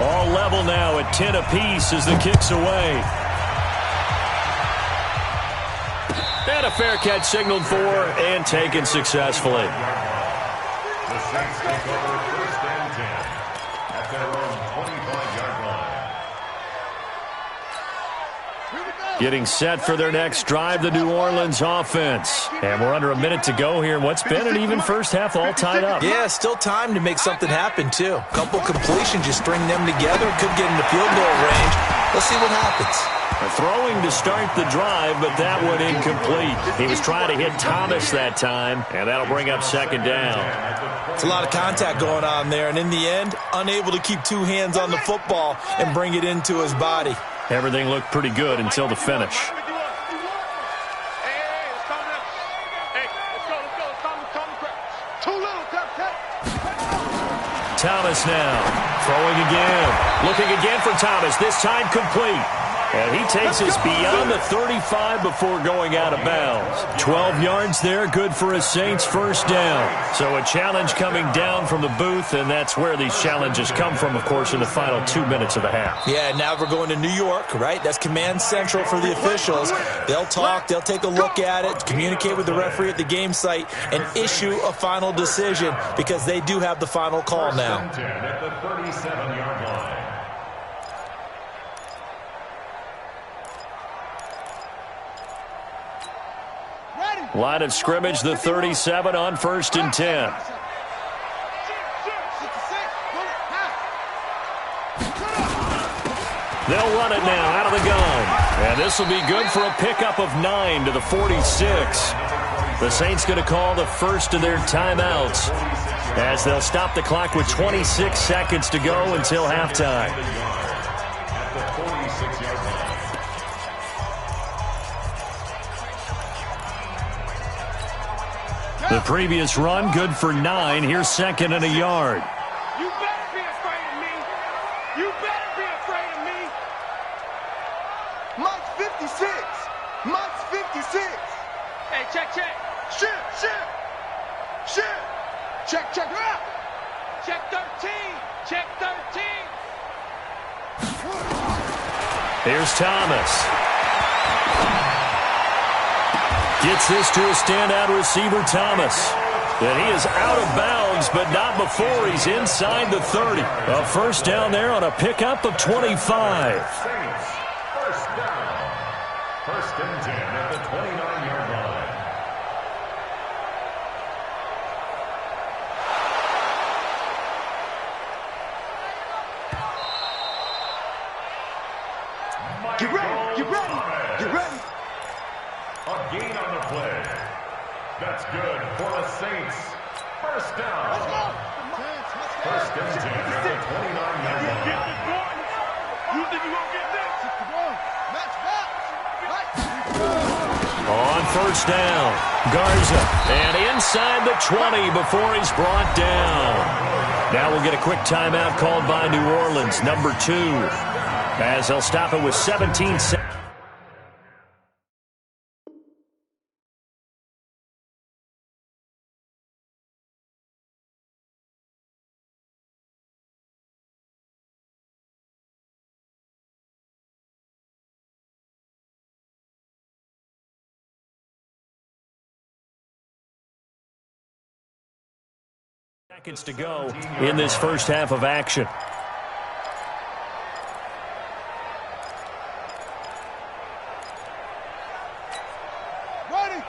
All level now at 10 apiece as the kick's away. And a fair catch signaled for and taken successfully. The Saints take over 1st and 10 at their own 25-yard line. Getting set for their next drive, the New Orleans offense. And we're under a minute to go here in what's been an even first half, all tied up. Yeah, still time to make something happen, too. A couple completions, just string them together. Could get into field goal range. Let's see what happens. Throwing to start the drive, but that one incomplete. He was trying to hit Thomas that time, and that'll bring up 2nd down. It's a lot of contact going on there, and in the end, unable to keep 2 hands on the football and bring it into his body. Everything looked pretty good until the finish. Thomas now, throwing again. Looking again for Thomas, this time complete. And he takes us beyond the 35 before going out of bounds. 12 yards there, good for a Saints 1st down. So a challenge coming down from the booth, and that's where these challenges come from, of course, in the final 2 minutes of the half. Yeah, now we're going to New York, right? That's command central for the officials. They'll talk, they'll take a look at it, communicate with the referee at the game site, and issue a final decision because they do have the final call now. At the 37-yard line. Line of scrimmage, the 37 on 1st and 10. They'll run it now out of the gun. And this will be good for a pickup of 9 to the 46. The Saints going to call the first of their timeouts as they'll stop the clock with 26 seconds to go until halftime. The previous run, good for 9. Here's 2nd and a yard. You better be afraid of me. You better be afraid of me. Mike's 56. Mike's 56. Hey, check. Shit. Check. Check 13. Check 13. Here's Thomas. Gets this to a standout receiver, Thomas. And he is out of bounds, but not before he's inside the 30. A 1st down there on a pickup of 25. Saints, 1st down. 1st and 10 at the 29-yard line. Get ready. A gain on the play. That's good for the Saints. 1st down. 1st and 10 at the 29-yard line. You think you're going to get this? On 1st down, Garza. And inside the 20 before he's brought down. Now we'll get a quick timeout called by New Orleans, number 2. As they'll stop it with 17 seconds. Seconds to go in this first half of action. Ready?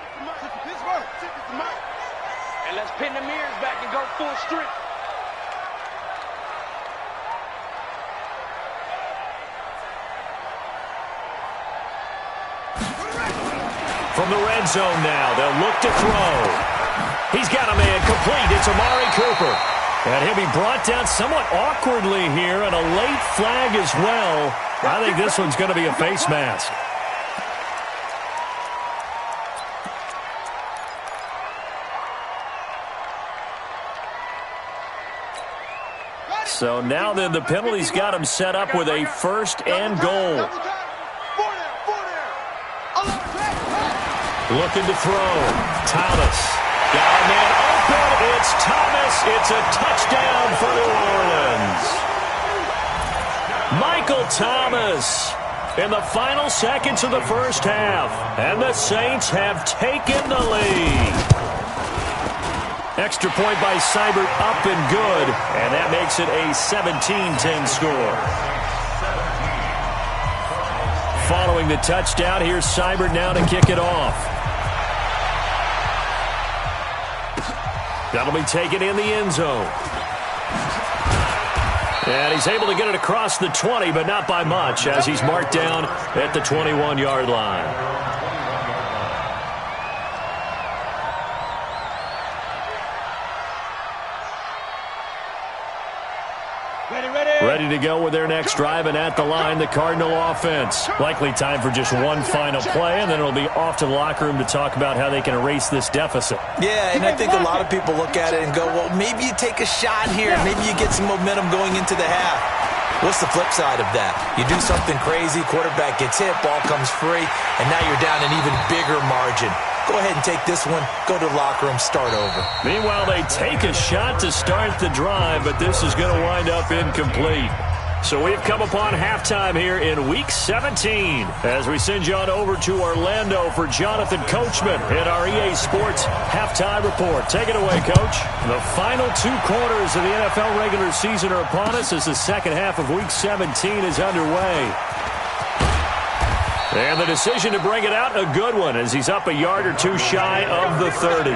This work. And let's pin the mirrors back and go full strength. From the red zone now, they'll look to throw. He's got a man complete. It's Amari Cooper. And he'll be brought down somewhat awkwardly here, and a late flag as well. I think this one's going to be a face mask. So now then, the penalty's got him set up with a 1st and goal. Looking to throw. Thomas. Got a man open. It's Thomas. It's a touchdown for New Orleans. Michael Thomas in the final seconds of the first half. And the Saints have taken the lead. Extra point by Seibert, up and good. And that makes it a 17-10 score. Following the touchdown, here's Seibert now to kick it off. That'll be taken in the end zone. And he's able to get it across the 20, but not by much, as he's marked down at the 21-yard line. Ready to go with their next drive, and at the line, the Cardinal offense. Likely time for just one final play, and then it'll be off to the locker room to talk about how they can erase this deficit. Yeah, and I think a lot of people look at it and go, well, maybe you take a shot here. Maybe you get some momentum going into the half. What's the flip side of that? You do something crazy, quarterback gets hit, ball comes free, and now you're down an even bigger margin. Go ahead and take this one, go to the locker room, start over. Meanwhile, they take a shot to start the drive, but this is going to wind up incomplete. So we've come upon halftime here in Week 17 as we send you on over to Orlando for Jonathan Coachman in our EA Sports Halftime Report. Take it away, Coach. The final two quarters of the NFL regular season are upon us as the second half of Week 17 is underway. And the decision to bring it out, a good one, as he's up a yard or two shy of the 30.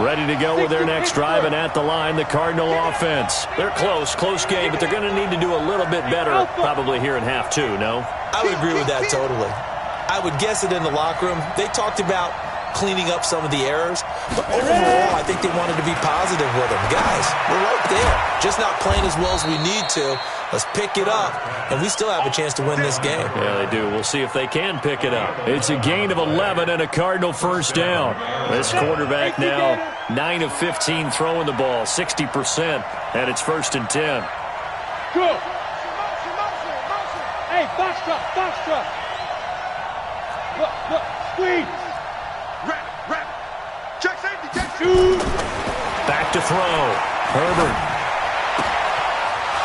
Ready to go with their next drive, and at the line, the Cardinal offense. They're close game, but they're going to need to do a little bit better probably here in half two, no? I would agree with that totally. I would guess it in the locker room. They talked about cleaning up some of the errors, but overall, I think they wanted to be positive with them. Guys, we're right there, just not playing as well as we need to. Let's pick it up, and we still have a chance to win this game. Yeah, they do. We'll see if they can pick it up. It's a gain of 11 and a Cardinal first down. This quarterback now 9 of 15 throwing the ball, 60%, and it's 1st and 10. Go. Hey, box truck. Look, squeeze. Rap. Check safety. Back to throw. Herbert.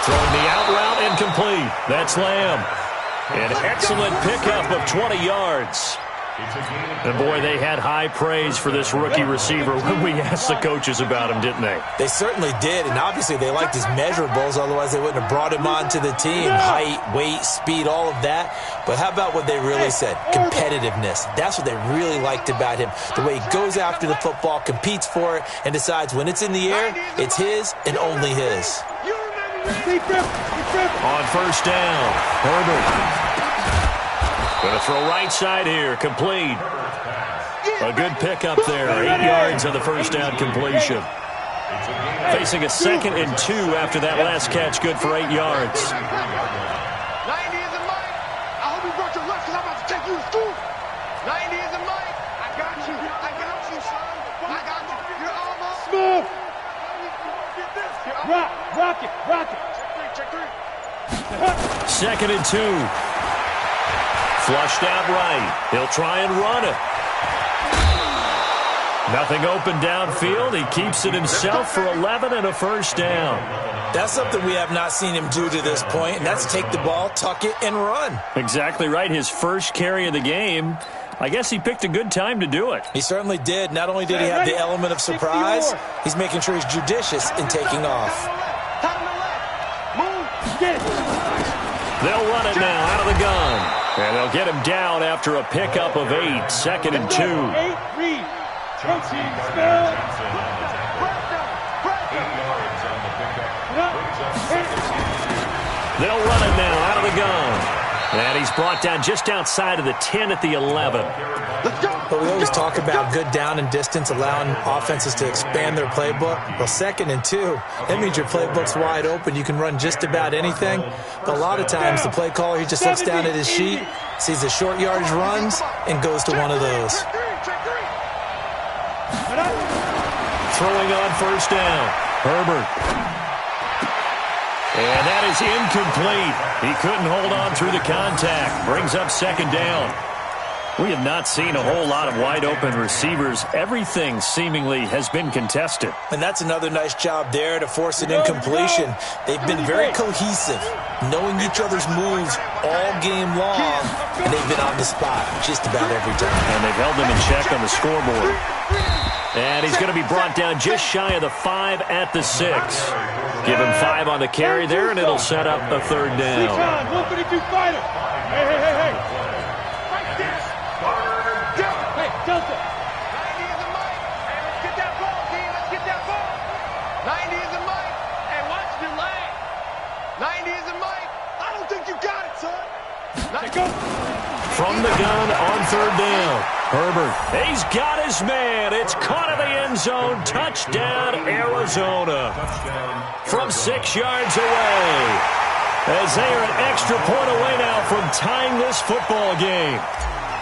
Throwing the out route incomplete. That's Lamb. An excellent pickup of 20 yards. And boy, they had high praise for this rookie receiver when we asked the coaches about him, didn't they? They certainly did, and obviously they liked his measurables, otherwise they wouldn't have brought him onto the team. Height, weight, speed, all of that. But how about what they really said? Competitiveness. That's what they really liked about him. The way he goes after the football, competes for it, and decides when it's in the air, it's his and only his. On first down, Herbert. Going to throw right side here, complete. A good pickup there, 8 yards on the first down completion. Facing a 2nd and 2 after that last catch, good for 8 yards. 90 is a mic. I hope you brought your lunch because I'm about to take you to school. 90 is a mic. I got you, son. I got you. You're almost smooth. Rock it. Check three. 2nd and 2. Flushed out right. He'll try and run it. Nothing open downfield. He keeps it himself for 11 and a first down. That's something we have not seen him do to this point, and that's take the ball, tuck it, and run. Exactly right. His first carry of the game. I guess he picked a good time to do it. He certainly did. Not only did he have the element of surprise, he's making sure he's judicious in taking off. They'll run it now out of the gun. And they'll get him down after a pickup of 8, 2nd and 2. They'll run it now out of the gun. And he's brought down just outside of the 10 at the 11. But we always talk about good down and distance, allowing offenses to expand their playbook. Well, 2nd and 2, that means your playbook's wide open. You can run just about anything. But a lot of times, the play caller, he just looks down at his sheet, sees the short yardage runs, and goes to one of those. Throwing on first down, Herbert. And that is incomplete. He couldn't hold on through the contact. Brings up 2nd down. We have not seen a whole lot of wide-open receivers. Everything seemingly has been contested. And that's another nice job there to force an incompletion. They've been very cohesive, knowing each other's moves all game long, and they've been on the spot just about every time. And they've held them in check on the scoreboard. And he's going to be brought down just shy of the 5 at the 6. Give him 5 on the carry there, and it'll set up a 3rd down. 152 fighter. Hey. Delta. 90 is the mic. Hey, let's get that ball, team. Let's get that ball. 90 is the mic. Hey, watch your leg. 90 is the mic. I don't think you got it, son. From the gun on 3rd down. Herbert, he's got his man. It's caught in the end zone. Touchdown, Arizona. From 6 yards away. As they are an extra point away now from tying this football game.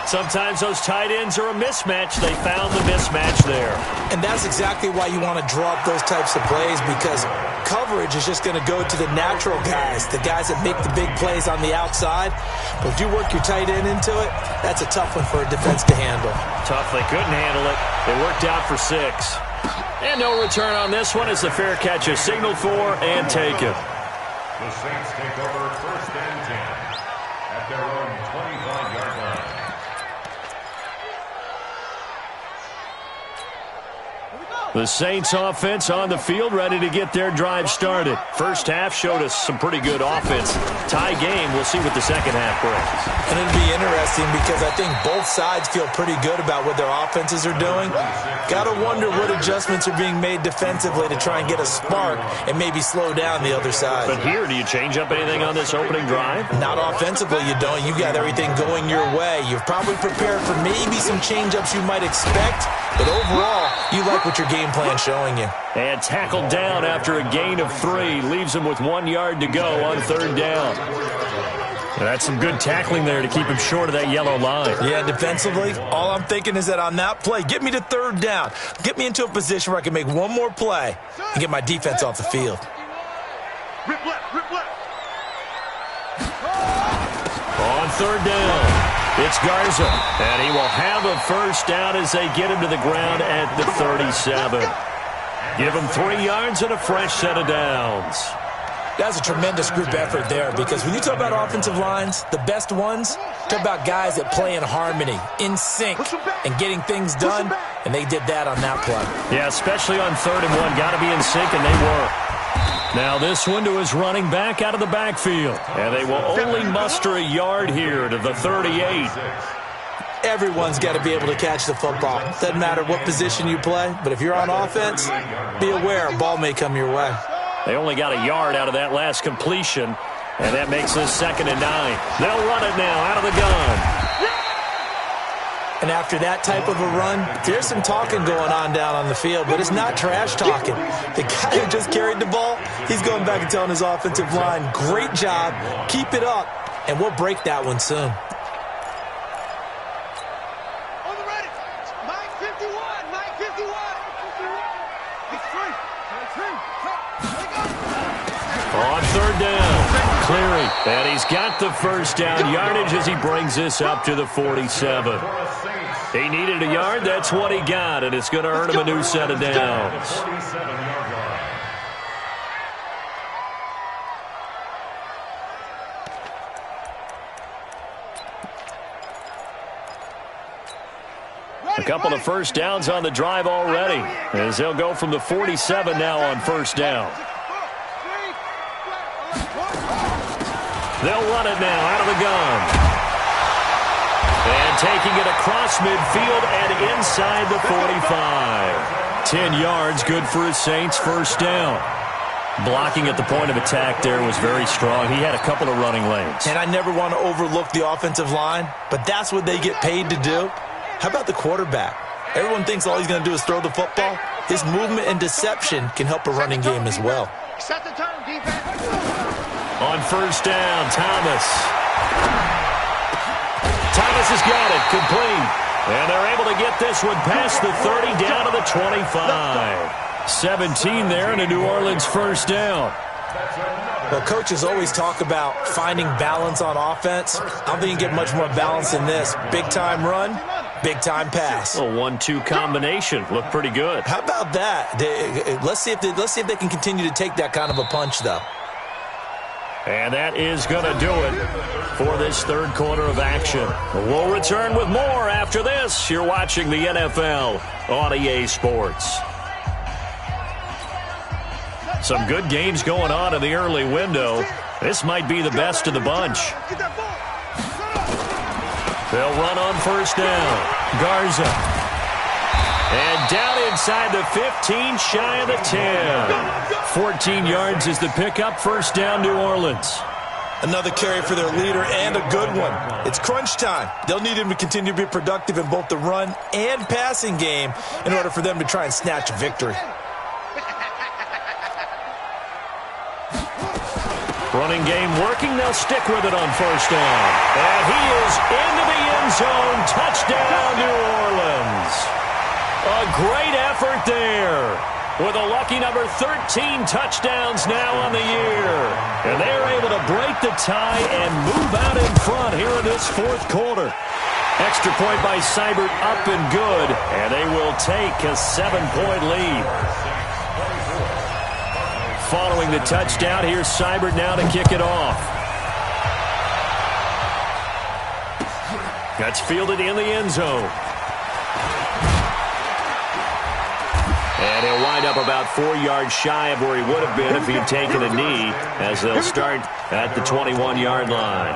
Sometimes those tight ends are a mismatch. They found the mismatch there. And that's exactly why you want to draw up those types of plays, because coverage is just going to go to the natural guys, the guys that make the big plays on the outside. But if you work your tight end into it, that's a tough one for a defense to handle. Tough. They couldn't handle it. It worked out for 6. And no return on this one as the fair catch is signaled for and taken. The Saints take over 1st and 10 at their own 25-yard line. The Saints offense on the field, ready to get their drive started. First half showed us some pretty good offense. Tie game, we'll see what the second half brings. And it'll be interesting because I think both sides feel pretty good about what their offenses are doing. Got to wonder what adjustments are being made defensively to try and get a spark and maybe slow down the other side. But here, do you change up anything on this opening drive? Not offensively, you don't. You got everything going your way. You've probably prepared for maybe some change-ups you might expect, but overall, you like what your game plan showing you. And tackled down after a gain of 3. Leaves him with 1 yard to go on 3rd down. That's some good tackling there to keep him short of that yellow line. Yeah, defensively, all I'm thinking is that on that play, get me to 3rd down. Get me into a position where I can make one more play and get my defense off the field. Rip left. On 3rd down. It's Garza, and he will have a 1st down as they get him to the ground at the 37. Give him 3 yards and a fresh set of downs. That's a tremendous group effort there, because when you talk about offensive lines, the best ones, talk about guys that play in harmony, in sync, and getting things done, and they did that on that play. Yeah, especially on 3rd and 1. Got to be in sync, and they were. Now this one to his running back out of the backfield. And they will only muster a yard here to the 38. Everyone's got to be able to catch the football. Doesn't matter what position you play, but if you're on offense, be aware a ball may come your way. They only got a yard out of that last completion, and that makes this 2nd and 9. They'll run it now out of the gun. And after that type of a run, there's some talking going on down on the field, but it's not trash talking. The guy who just carried the ball, he's going back and telling his offensive line, great job, keep it up, and we'll break that one soon. On the ready. Mike 51. It's free. On 3rd down, Cleary, and he's got the 1st down yardage as he brings this up to the 47. He needed a yard, that's what he got, and it's going to earn him a new set of downs. A couple of 1st downs on the drive already, as they'll go from the 47 now on 1st down. They'll run it now out of the gun. And taking it across midfield and inside the 45. 10 yards, good for his Saints, 1st down. Blocking at the point of attack there was very strong. He had a couple of running lanes. And I never want to overlook the offensive line, but that's what they get paid to do. How about the quarterback? Everyone thinks all he's going to do is throw the football. His movement and deception can help a running game as well. Set the turn, defense. On 1st down, Thomas has got it, complete. And they're able to get this one past the 30 down to the 25. 17 there and a New Orleans 1st down. Well, coaches always talk about finding balance on offense. I don't think you get much more balance than this. Big-time run, big-time pass. A 1-2 combination. Looked pretty good. How about that? Let's see if they can continue to take that kind of a punch, though. And that is going to do it for this third quarter of action. We'll return with more after this. You're watching the NFL on EA Sports. Some good games going on in the early window. This might be the best of the bunch. They'll run on first down. Garza. And down inside the 15, shy of the 10. 14 yards is the pickup. First down, New Orleans. Another carry for their leader and a good one. It's crunch time. They'll need him to continue to be productive in both the run and passing game in order for them to try and snatch a victory. Running game working. They'll stick with it on first down. And he is into the end zone. Touchdown, New Orleans. A great effort there. With a lucky number 13 touchdowns now on the year. And they're able to break the tie and move out in front here in this fourth quarter. Extra point by Seibert up and good. And they will take a 7-point lead. Following the touchdown, here's Seibert now to kick it off. That's fielded in the end zone. And he'll wind up about 4 yards shy of where he would have been if he had taken a knee, as they'll start at the 21-yard line.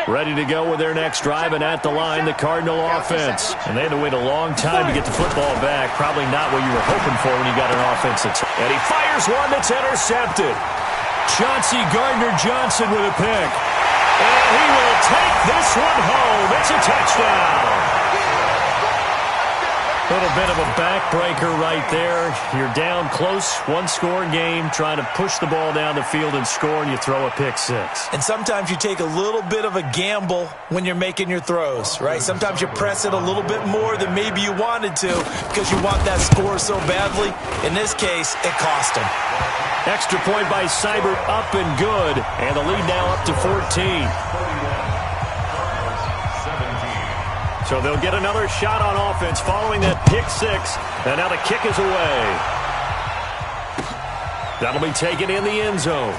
Ready to go with their next drive, and at the line, the Cardinal offense. And they had to wait a long time to get the football back. Probably not what you were hoping for when you got an offense. And he fires one that's intercepted. Chauncey Gardner-Johnson with a pick. And he will take this one home. It's a touchdown. A little bit of a backbreaker right there. You're down close, one-score game, trying to push the ball down the field and score, and you throw a pick six. And sometimes you take a little bit of a gamble when you're making your throws, right? Sometimes you press it a little bit more than maybe you wanted to because you want that score so badly. In this case, it cost them. Extra point by Seibert, up and good, and the lead now up to 14. So they'll get another shot on offense following that pick six. And now the kick is away. That'll be taken in the end zone.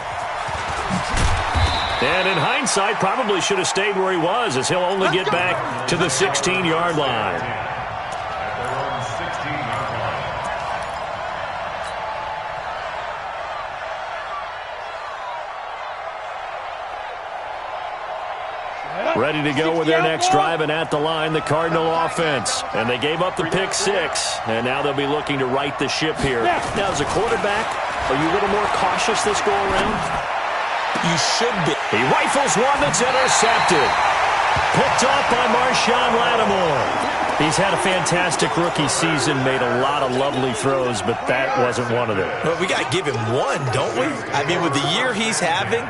And in hindsight, probably should have stayed where he was, as he'll only get back to the 16-yard line. Ready to go with their next drive, and at the line, the Cardinal offense. And they gave up the pick six, and now they'll be looking to right the ship here. Now, as a quarterback, are you a little more cautious this go-around? You should be. He rifles one that's intercepted. Picked off by Marshawn Lattimore. He's had a fantastic rookie season, made a lot of lovely throws, but that wasn't one of them. Well, we got to give him one, don't we? I mean, with the year he's having,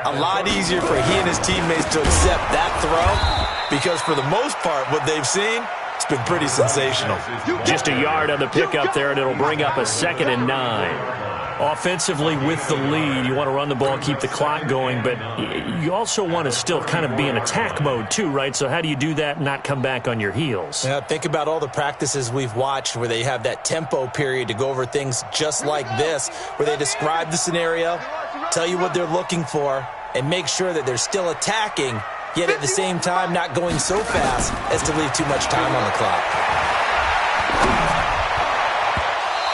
a lot easier for he and his teammates to accept that throw, because for the most part, what they've seen, it's been pretty sensational. Just a yard on the pickup there, and it'll bring up a 2nd and 9. Offensively, with the lead, you want to run the ball, keep the clock going, but you also want to still kind of be in attack mode too, right? So how do you do that and not come back on your heels? Yeah, think about all the practices we've watched where they have that tempo period to go over things just like this, where they describe the scenario, tell you what they're looking for, and make sure that they're still attacking, yet at the same time not going so fast as to leave too much time on the clock.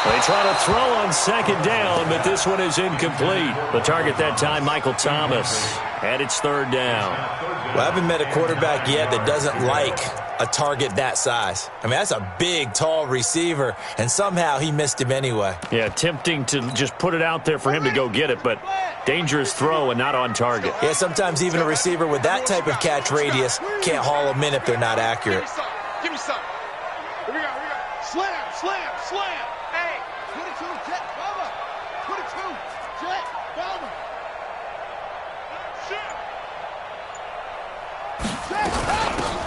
They try to throw on 2nd down, but this one is incomplete. The target that time, Michael Thomas, and it's 3rd down. Well, I haven't met a quarterback yet that doesn't like a target that size. I mean, that's a big, tall receiver, and somehow he missed him anyway. Yeah, tempting to just put it out there for him to go get it, but dangerous throw and not on target. Yeah, sometimes even a receiver with that type of catch radius can't haul them in if they're not accurate. Give me some. Here we go. Slam, slam, slam. Hey. 22, jet, bomber. 22, jet, bomber.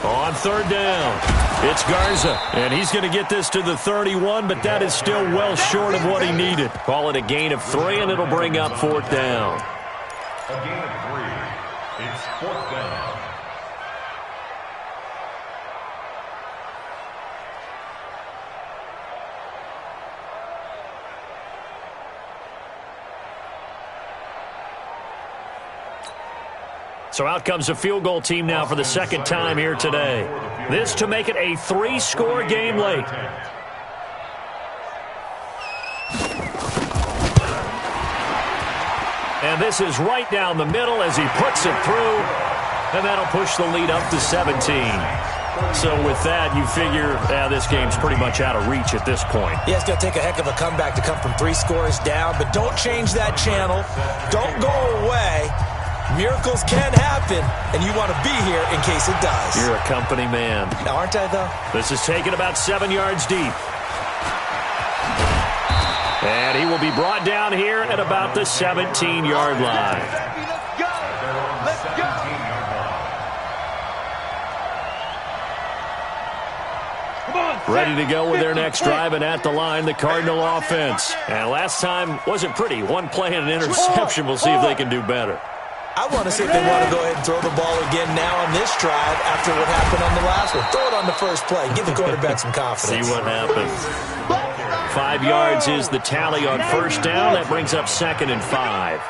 On 3rd down. It's Garza, and he's going to get this to the 31, but that is still well short of what he needed. Call it a gain of 3, and it'll bring up 4th down. A gain of 3. It's 4th down. So out comes a field goal team now for the 2nd time here today. This to make it a 3-score game late. And this is right down the middle as he puts it through. And that'll push the lead up to 17. So with that, you figure this game's pretty much out of reach at this point. Yeah, it's going to take a heck of a comeback to come from 3 scores down. But don't change that channel. Don't go away. Miracles can happen, and you want to be here in case it does. You're a company man. Aren't I, though? This is taken about 7 yards deep. And he will be brought down here at about the 17-yard line. Let's go! Let's go! Ready to go with their next drive, and at the line, the Cardinal offense. And last time wasn't pretty. One play and an interception. We'll see if they can do better. I want to see if they want to go ahead and throw the ball again now on this drive after what happened on the last one. Throw it on the first play. Give the quarterback some confidence. See what happens. 5 yards is the tally on 1st down. That brings up 2nd and 5.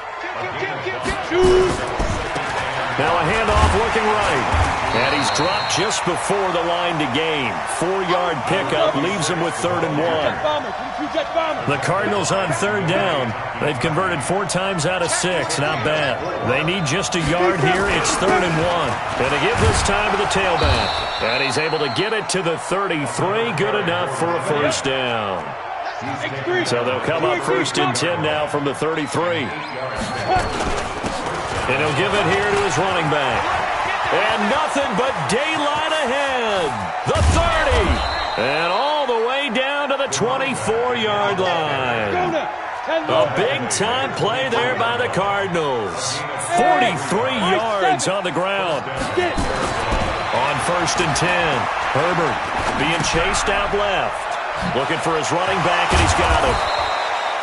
Now a handoff looking right. And he's dropped just before the line to gain. 4-yard pickup leaves him with 3rd and 1. The Cardinals on 3rd down. They've converted 4 times out of 6. Not bad. They need just a yard here. It's 3rd and 1. And to give this time to the tailback. And he's able to get it to the 33. Good enough for a 1st down. So they'll come up 1st and 10 now from the 33. And he'll give it here to his running back. And nothing but daylight ahead. The 30. And all the way down to the 24-yard line. A big-time play there by the Cardinals. 43 yards on the ground. On 1st and 10, Herbert being chased out left. Looking for his running back, and he's got him.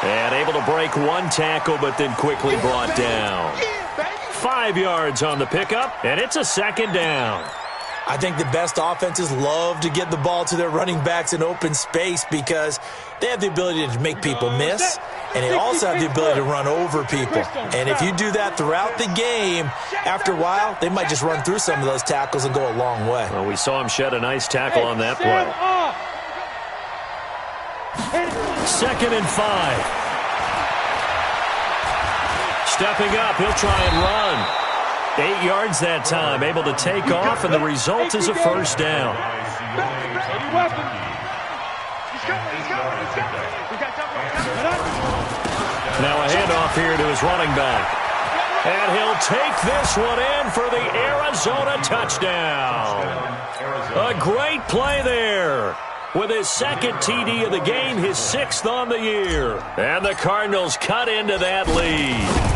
And able to break 1 tackle, but then quickly brought down. 5 yards on the pickup, and it's a 2nd down. I think the best offenses love to get the ball to their running backs in open space because they have the ability to make people miss, and they also have the ability to run over people. And if you do that throughout the game, after a while, they might just run through some of those tackles and go a long way. Well, we saw him shed a nice tackle on that play. 2nd and 5. Stepping up, he'll try and run. 8 yards that time, able to take off, and the result is a 1st down. Now a handoff here to his running back. And he'll take this one in for the Arizona touchdown. A great play there. With his 2nd TD of the game, his 6th on the year. And the Cardinals cut into that lead.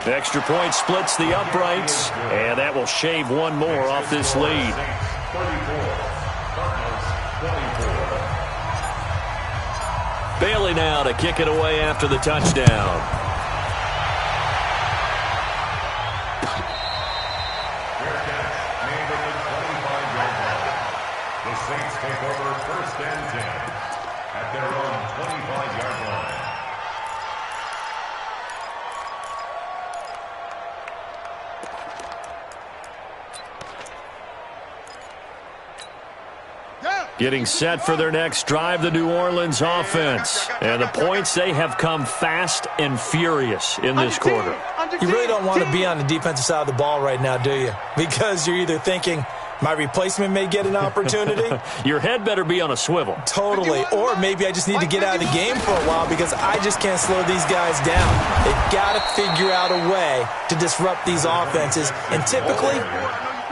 Extra point splits the uprights, and that will shave 1 more off this lead. Bailey now to kick it away after the touchdown. The Saints take over 1st and 10 at their own 25-yard line. Getting set for their next drive, the New Orleans offense. And the points, they have come fast and furious in this quarter. You really don't want to be on the defensive side of the ball right now, do you? Because you're either thinking, my replacement may get an opportunity. Your head better be on a swivel. Totally. Or maybe I just need to get out of the game for a while because I just can't slow these guys down. They've got to figure out a way to disrupt these offenses. And typically,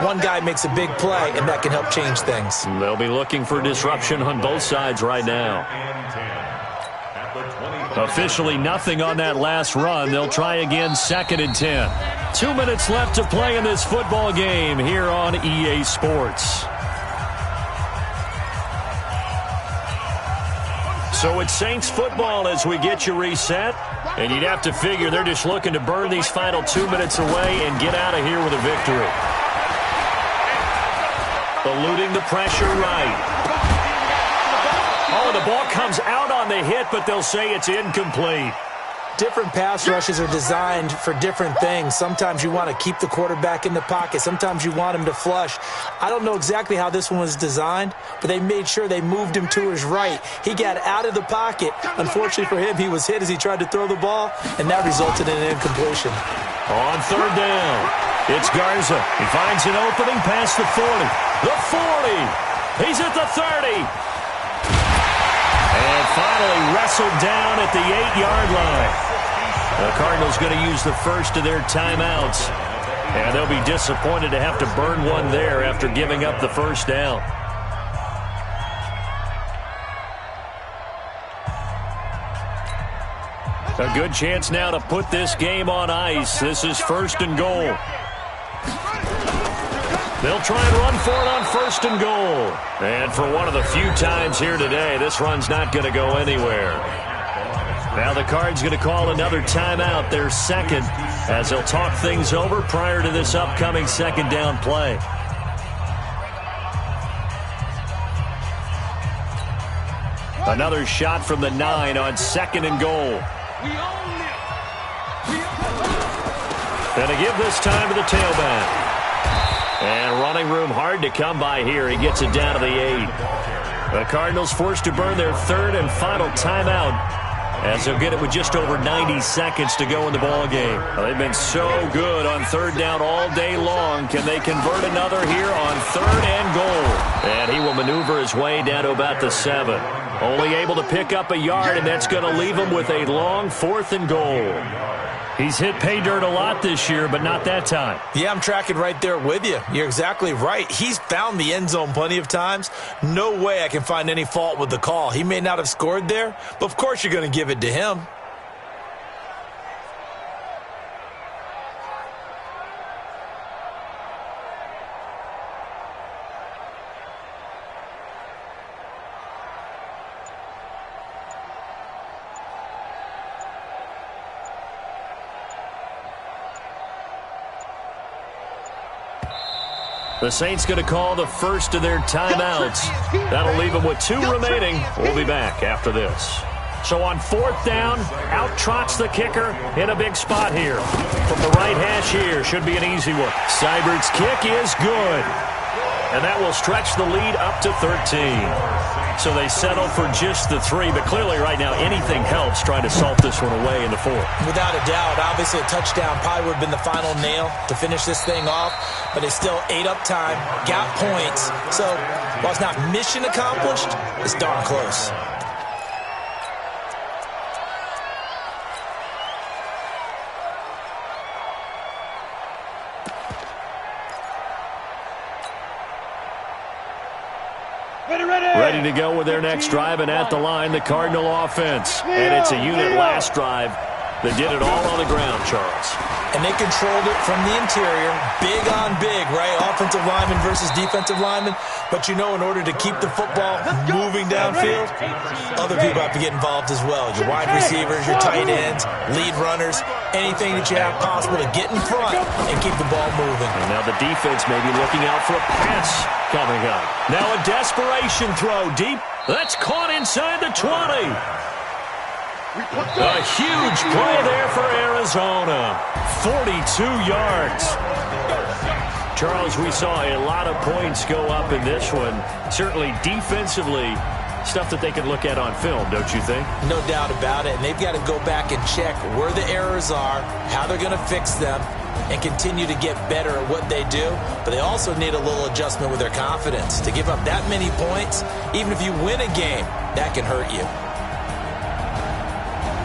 one guy makes a big play, and that can help change things. They'll be looking for disruption on both sides right now. Officially nothing on that last run. They'll try again 2nd and 10. 2 minutes left to play in this football game here on EA Sports. So it's Saints football as we get you reset. And you'd have to figure they're just looking to burn these final 2 minutes away and get out of here with a victory. Eluding the pressure right. Oh, the ball comes out on the hit, but they'll say it's incomplete. Different pass rushes are designed for different things. Sometimes you want to keep the quarterback in the pocket. Sometimes you want him to flush. I don't know exactly how this one was designed, but they made sure they moved him to his right. He got out of the pocket. Unfortunately for him, he was hit as he tried to throw the ball, and that resulted in an incompletion. On third down, it's Garza. He finds an opening past the 40. The 40. He's at the 30. And finally wrestled down at the 8-yard line. The Cardinals going to use the first of their timeouts. And they'll be disappointed to have to burn one there after giving up the first down. A good chance now to put this game on ice. This is first and goal. They'll try and run for it on first and goal. And for one of the few times here today, this run's not going to go anywhere. Now the Cards going to call another timeout, their second, as they'll talk things over prior to this upcoming second down play. Another shot from the 9 on second and goal. And to give this time to the tailback. And running room hard to come by here. He gets it down to the 8. The Cardinals forced to burn their third and final timeout as they'll get it with just over 90 seconds to go in the ball game. Well, they've been so good on third down all day long. Can they convert another here on third and goal? And he will maneuver his way down to about the 7. Only able to pick up a yard, and that's going to leave him with a long fourth and goal. He's hit pay dirt a lot this year, but not that time. Yeah, I'm tracking right there with you. You're exactly right. He's found the end zone plenty of times. No way I can find any fault with the call. He may not have scored there, but of course you're going to give it to him. The Saints going to call the first of their timeouts. That'll leave them with 2 remaining. We'll be back after this. So on fourth down, out trots the kicker in a big spot here. From the right hash here, should be an easy one. Seibert's kick is good. And that will stretch the lead up to 13. So they settle for just the 3, but clearly right now anything helps trying to salt this one away in the 4th. Without a doubt, obviously a touchdown probably would have been the final nail to finish this thing off, but it's still 8 up time, got points. So while it's not mission accomplished, it's darn close. Ready to go with their next drive, and at the line, the Cardinal offense. And it's a unit last drive that did it all on the ground, Charles. And they controlled it from the interior, big on big, right? Offensive lineman versus defensive lineman. But you know, in order to keep the football moving downfield, other people have to get involved as well. Your wide receivers, your tight ends, lead runners, anything that you have possible to get in front and keep the ball moving. And now the defense may be looking out for a pass coming up. Now a desperation throw deep. That's caught inside the 20. A huge play there for Arizona. 42 yards. Charles, we saw a lot of points go up in this one. Certainly defensively, stuff that they can look at on film, don't you think? No doubt about it. And they've got to go back and check where the errors are, how they're going to fix them, and continue to get better at what they do. But they also need a little adjustment with their confidence. To give up that many points, even if you win a game, that can hurt you.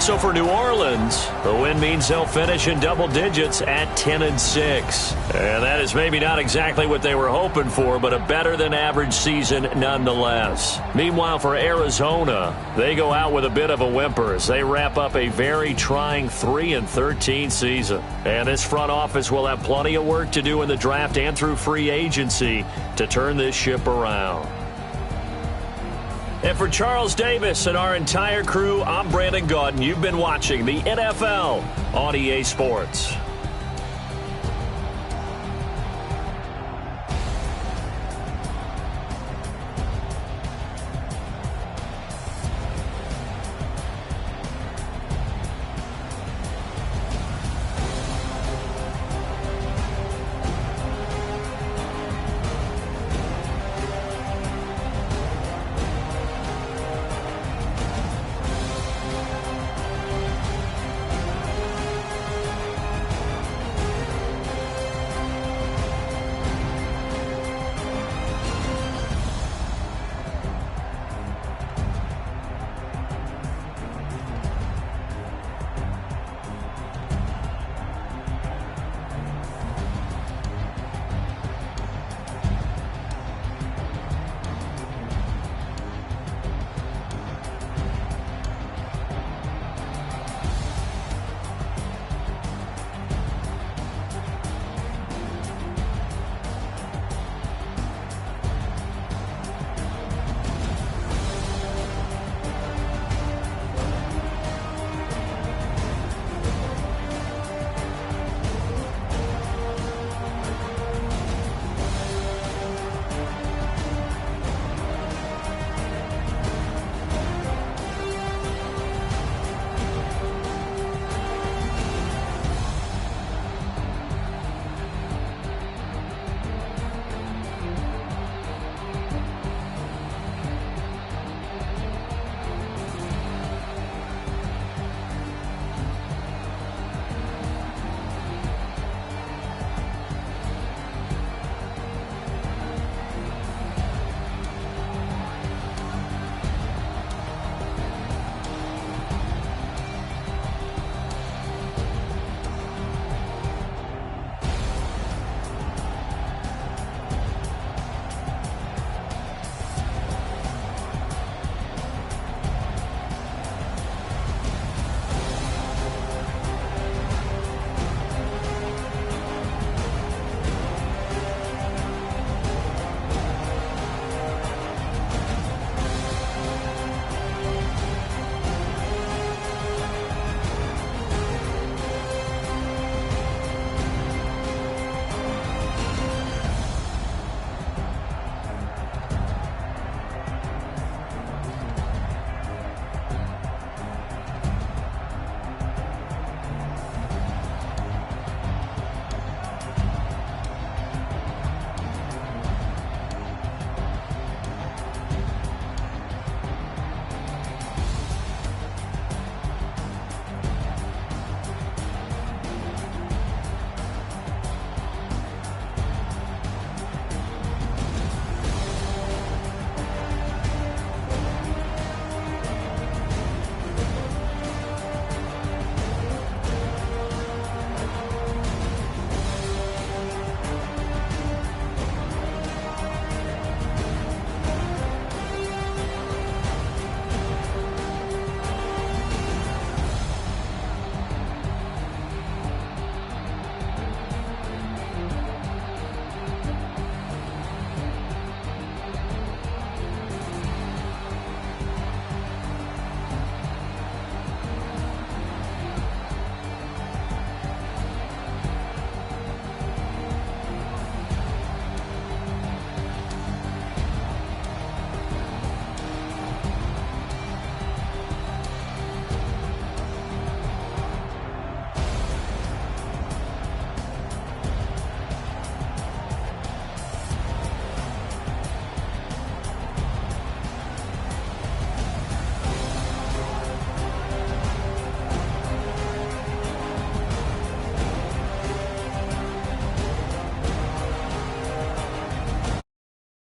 So for New Orleans, the win means they'll finish in double digits at 10-6. And that is maybe not exactly what they were hoping for, but a better than average season nonetheless. Meanwhile, for Arizona, they go out with a bit of a whimper as they wrap up a very trying 3-13 season. And this front office will have plenty of work to do in the draft and through free agency to turn this ship around. And for Charles Davis and our entire crew, I'm Brandon Gaudin. You've been watching the NFL on EA Sports.